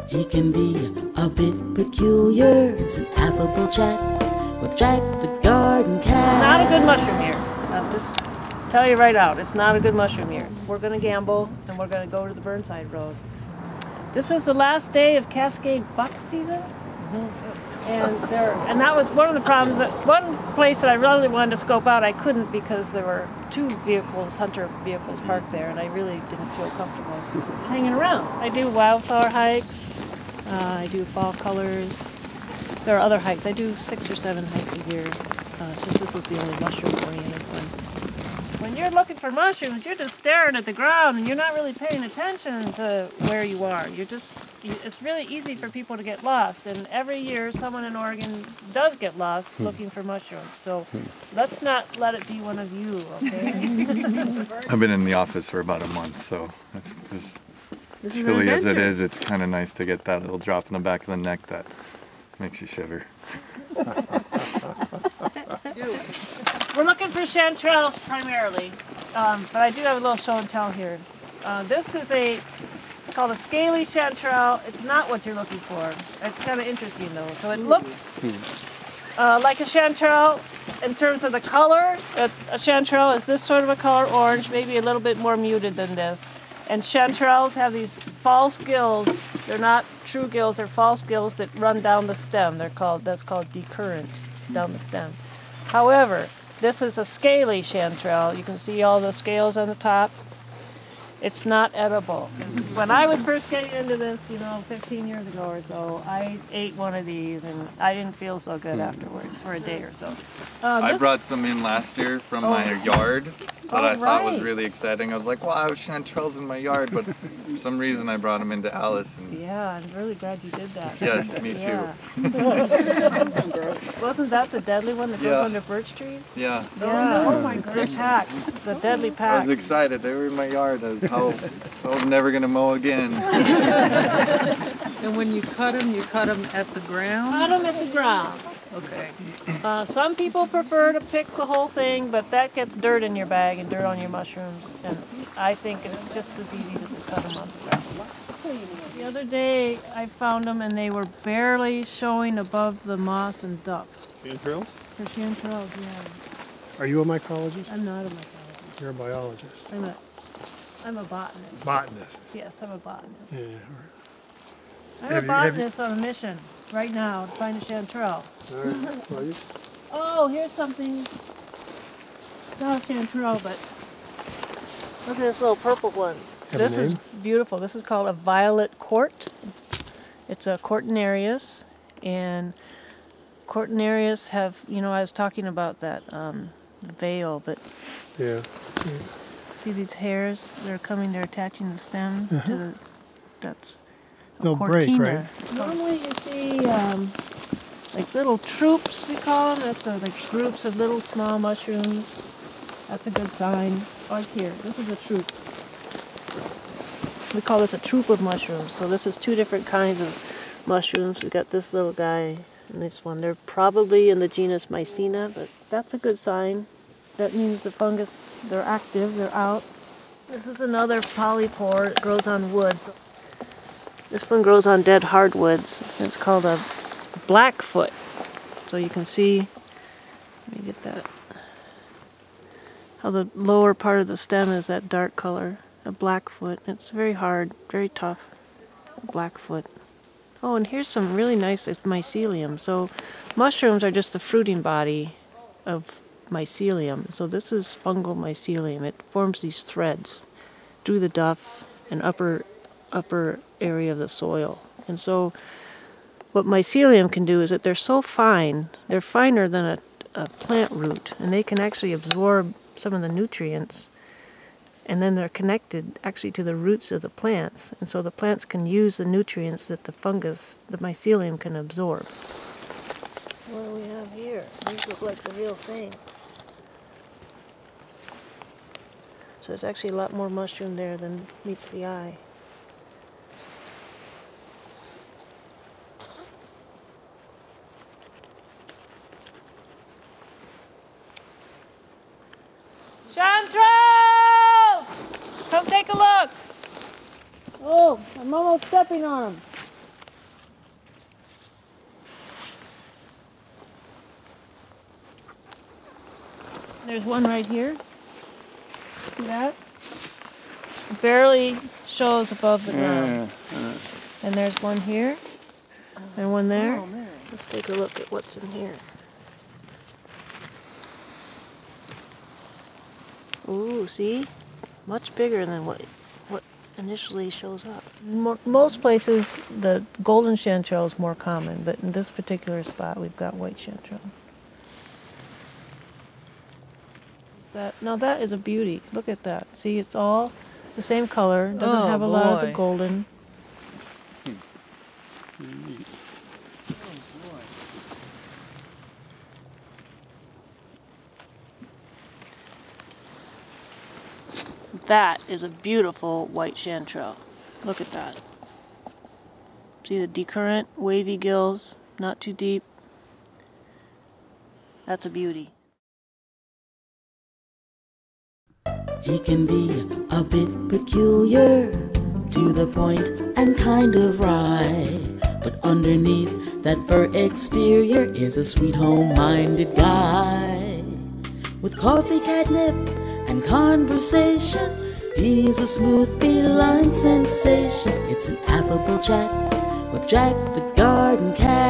He can be a bit peculiar. It's an affable chat with Jack the garden cat. Not a good mushroom year. I'll just tell you right out, it's not a good mushroom year. We're going to gamble and we're going to go to the Burnside Road. This is the last day of Cascade buck season. And that was one of the problems. That one place that I really wanted to scope out, I couldn't because there were two vehicles, hunter vehicles parked there, and I really didn't feel comfortable hanging around. I do wildflower hikes. I do fall colors. There are other hikes. I do 6 or 7 hikes a year. Just this is the only mushroom-oriented one. When you're looking for mushrooms, you're just staring at the ground and you're not really paying attention to where you are. It's really easy for people to get lost, and every year someone in Oregon does get lost looking for mushrooms. So let's not let it be one of you, okay? I've been in the office for about a month, so it's as chilly as it is, it's kind of nice to get that little drop in the back of the neck that makes you shiver. We're looking for chanterelles primarily, but I do have a little show and tell here. This is called a scaly chanterelle. It's not what you're looking for. It's kind of interesting though. So it looks like a chanterelle in terms of the color. A chanterelle is this sort of a color, orange, maybe a little bit more muted than this. And chanterelles have these false gills. They're not true gills, they're false gills that run down the stem. That's called decurrent down the stem. However, this is a scaly chanterelle. You can see all the scales on the top. It's not edible. When I was first getting into this, 15 years ago or so, I ate one of these and I didn't feel so good afterwards for a day or so. I brought some in last year from my yard that I thought was really exciting. I was like, wow, I have chanterelles in my yard, but for some reason I brought them into Alice. And yeah, I'm really glad you did that. yes, me too. Wasn't that the deadly one that goes under birch trees? Yeah. Oh my goodness. The packs, the deadly packs. I was excited. They were in my yard. I was never going to mow again. And when you cut them at the ground? Cut them at the ground. Okay. Some people prefer to pick the whole thing, but that gets dirt in your bag and dirt on your mushrooms. And I think it's just as easy just to cut them off the ground. The other day I found them and they were barely showing above the moss and duck. Chanterelles? They're chanterelles, yeah. Are you a mycologist? I'm not a mycologist. You're a biologist. I'm a botanist. Botanist. Yes, I'm a botanist. Yeah. I'm a botanist on a mission right now to find a chanterelle. All right. Well, oh, here's something. It's not a chanterelle, but look at this little purple one. This is beautiful. This is called a violet court. It's a cortinarius, and cortinarius have, I was talking about that veil, but yeah. See these hairs? They're attaching the stem to the, that's a They'll cortina. break, right? Normally you see like little troops, we call them. That's like groups of little small mushrooms. That's a good sign. Like here, this is a troop. We call this a troop of mushrooms. So this is 2 different kinds of mushrooms. We got this little guy and this one. They're probably in the genus Mycena, but that's a good sign. That means the fungus, they're active, they're out. This is another polypore. It grows on woods. This one grows on dead hardwoods. It's called a blackfoot. So you can see, let me get that, how the lower part of the stem is that dark color, a blackfoot. It's very hard, very tough, blackfoot. Oh, and here's some really nice mycelium. So mushrooms are just the fruiting body of mycelium. So this is fungal mycelium. It forms these threads through the duff and upper area of the soil. And so what mycelium can do is that they're so fine, they're finer than a plant root, and they can actually absorb some of the nutrients, and then they're connected actually to the roots of the plants, and so the plants can use the nutrients that the fungus, the mycelium, can absorb. What do we have here? These look like the real thing. So there's actually a lot more mushroom there than meets the eye. Chanterelles! Come take a look! Oh, I'm almost stepping on them. There's one right here. See that? Barely shows above the ground. And there's one here. And one there. Oh, man. Let's take a look at what's in here. Ooh, see? Much bigger than what initially shows up. Most places, the golden chanterelle is more common, but in this particular spot, we've got white chanterelle. Now that is a beauty. Look at that. See, it's all the same color. Doesn't Oh, have a lot of the boy. golden. Neat. That is a beautiful white chanterelle. Look at that. See the decurrent, wavy gills, not too deep. That's a beauty. He can be a bit peculiar, to the point and kind of wry, but underneath that fur exterior is a sweet home-minded guy. With coffee, catnip, and conversation, he's a smooth feline sensation. It's an affable chat with Jack the garden cat.